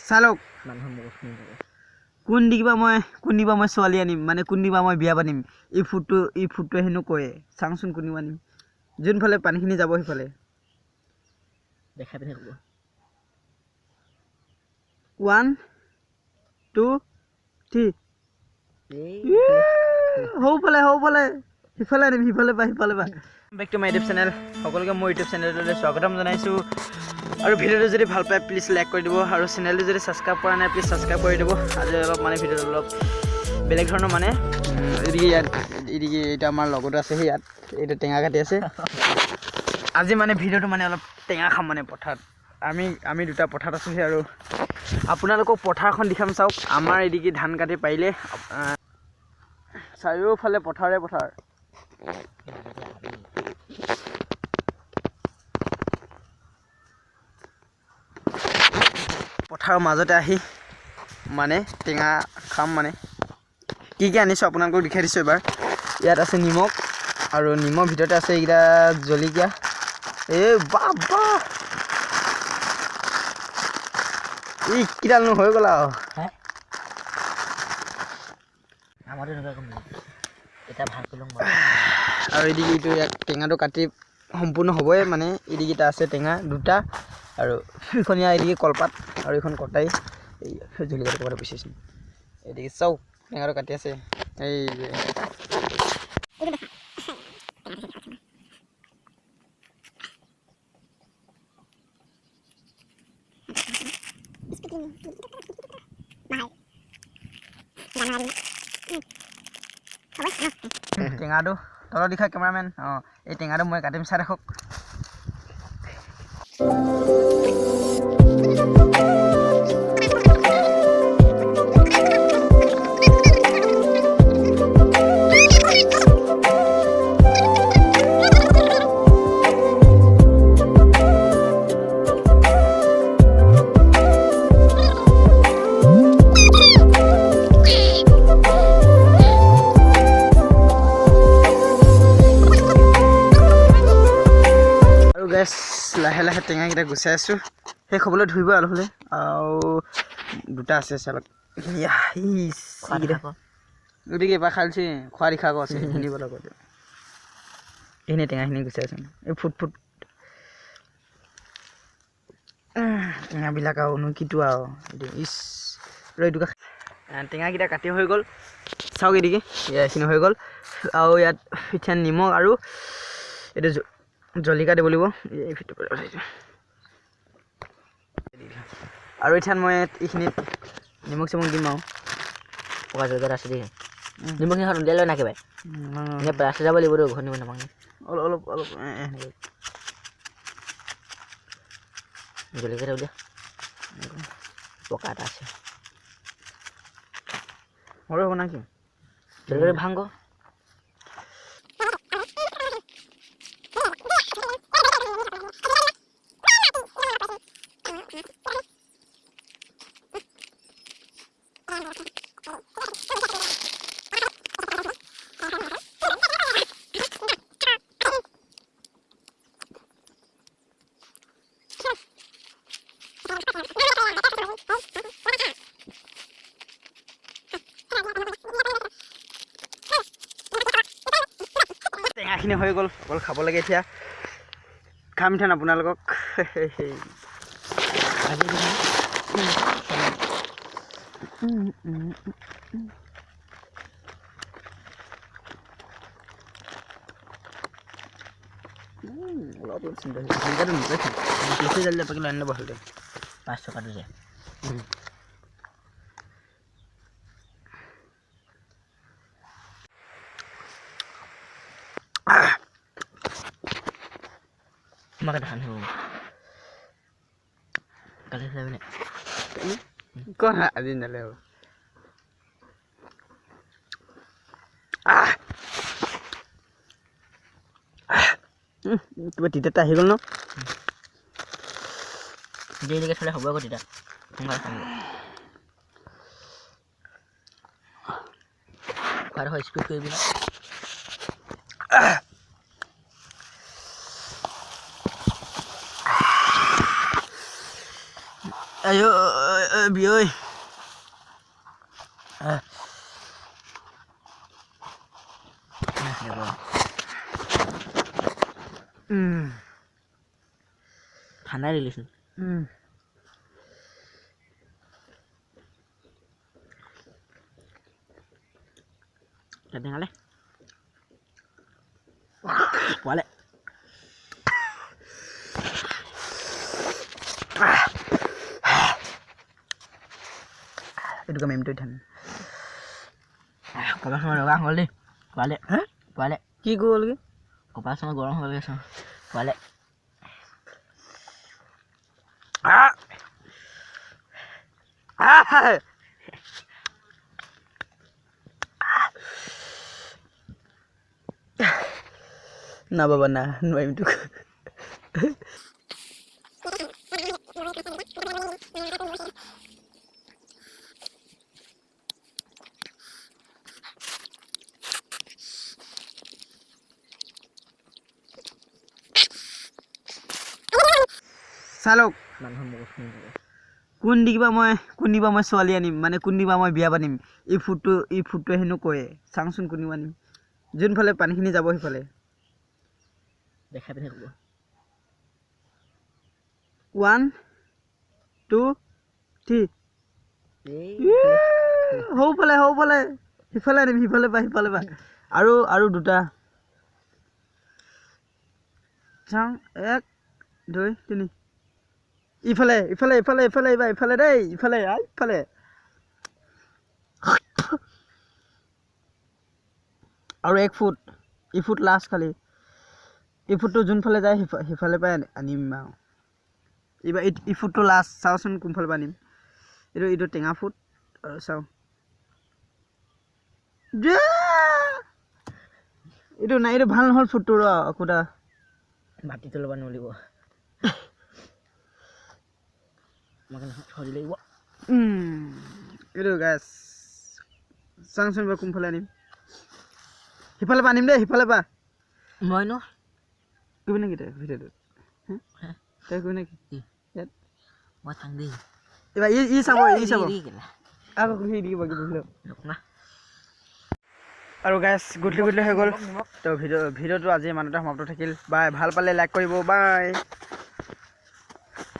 চালক মানুহৰ মুখত শুনি থাকে কোন দিবা মই ছোৱালী আনিম মানে কোন দিবা মই বিয়া পাতিম এই ফুটটোৱে হেনো কয় চাওঁচোন কোন দিবা আনিম যোনফালে পানীখিনি যাব সেইফালে দেখাই পিনে ক'ব 1 2 3 সৌফালে সিফালে আনিম সিফালে পা back to my YouTube channel সকলোকে মোৰ ইউটিউব চেনেললৈ স্বাগতম জনাইছোঁ আৰু ভিডিঅ'টো যদি ভাল পায় প্লিজ লাইক কৰি দিব আৰু চেনেলটো যদি ছাবস্ক্ৰাইব কৰা নাই প্লিজ ছাবস্ক্ৰাইব কৰি দিব আজি অলপ মানে ভিডিঅ'টো অলপ বেলেগ ধৰণৰ মানে এদিকে এটা আমাৰ লগতো আছে সেই ইয়াত এইটো টেঙা কাটি আছে আজি মানে ভিডিঅ'টো মানে অলপ টেঙা খাম মানে পথাৰত আমি দুটা পথাৰত আছোঁ আৰু আপোনালোকক পথাৰখন দেখাম চাওক আমাৰ এদিকে ধান কাটি পাৰিলে চাৰিওফালে পথাৰ পথাৰৰ মাজতে আহি মানে টেঙা খাম মানে কি আনিছোঁ আপোনালোকক দেখাই দিছোঁ এবাৰ ইয়াত আছে নিমখ আৰু নিমখ ভিতৰতে আছে এইকেইটা জলকীয়া এই বাবা এই কিডালনো হৈ গ'ল আৰু আমাৰতো এনেকুৱা কম এটা ভাল কৰি লওঁ আৰু এদিকে এইটো ইয়াত টেঙাটো কাটি সম্পূৰ্ণ হ'বই মানে এদিকেইটা আছে টেঙা দুটা আৰু এইখনীয়া এদিকে কলপাত আৰু এইখন কটাই এই জলকীয়াটো ক'ৰবাত বিচাৰিছোঁ এদিকে চাওক টেঙাটো কাটি আছে এই টেঙাটো তলত দেখা কেমেৰামেন এই টেঙাটো মই কাটিম চাই ৰাখক গেছ লাহে লাহে টেঙাকেইটা গুচাই আছোঁ শেষ হ'বলৈ ধৰিব অলপ হ'লে আৰু দুটা আছে চালক গতিকে এবাৰ খালছি খোৱা দেখা আকৌ আছে দিব লগত এইখিনি টেঙাখিনি গুচাই আছোঁ এই ফুট টেঙাবিলাক আৰুনো কিটো আৰু এইটো টেঙাকেইটা কাটি হৈ গ'ল চাওক এদিকে এইখিনি হৈ গ'ল আৰু ইয়াত পিঠা নিমখ আৰু এইটো জলকীয়া দিব লাগিব এই ভিতৰত আৰু এতিয়া মই এইখিনিত নিমখ চিমখ দিম আৰু পকা জলকীয়া আছে দেই নিমখ সিহঁত উলিয়াই লৈ নাকিবাই এনে ৰাস্তা যাব লাগিব ঘৰ নিব নাপাওঁ অলপ জলকীয়াটা উলিয়া পকা এটা আছে সৰু হ'ব নাকি জলকীয়াটো ভাংগ টেঙাখিনি হৈ গ'ল অকল খাব লাগে এতিয়া খাম এতিয়া আপোনালোকক অলপ চিন্তা বেছি জালি পাকি লৈ আনিলে বহাল 5 টকাটো যে আমাকে ধান হ'ব কালি যাবি নে কোন আজি নালে হ'ব কিবা তিতা আহি গ'ল ন দেৰিলৈকে থ'লে হ'ব আকৌ তিতা সোনকালে খাম খোৱাৰ হয় স্পীড কৰিবি ayo bioi ঠাণ্ডাই দিলিচোন তেনেহ'লে পোৱালে itu kan memang tuh কপাল সময় লগা হ'ল দেই পোৱালে পোৱালে কি গ'ল কি কপাল সময় গৰম হৈ গৈছে পোৱালে না বাবা না নোৱাৰিম তোক চালক মানুহৰ মুখ শুনি থাকে কোন দিবা মই ছোৱালী আনিম মানে কোন দিবা মই বিয়া পাতিম এই ফুটটো হেনো কয়ে চাংচোন কোন দিবা আনিম যোনফালে পানীখিনি যাব সেইফালে দেখাই পিনে ক'ব 1 2 3 হৌফালে সিফালে আনিম সিফালে পা আৰু দুটা চাওঁ 1 2 3 ইফালে দেই ইফালে আৰু 1 ফুট ই ফুট লাষ্ট খালি ই ফুটটো যোনফালে যায় সিফালে পাই আনিম আৰু এইবাৰ ই ফুটটো লাষ্ট চাওচোন কোনফালে আনিম এইটো টেঙা ফুট আৰু চাওঁ এইটো নাই এইটো ভাল নহ'ল ফুটটো ৰ akuda মাটিটো ল'ব নোৱাৰিব মই থৰি লাগিব এইটো গাছ চাওচোন বা কোনফালে আনিম সিফালে পা আনিম দেই সিফালে পা মই ন কৰিবি নেকি তই ভিডিঅ'টো তই কৰিবি নেকি ইয়াত মই থাং দেই এইবাৰ ই চাব আকৌ সেই দিব না আৰু গাইছ গধূলি হৈ গ'ল তো ভিডিঅ'টো আজি ইমানতে সমাপ্ত থাকিল বাই ভাল পালে লাইক কৰিব বাই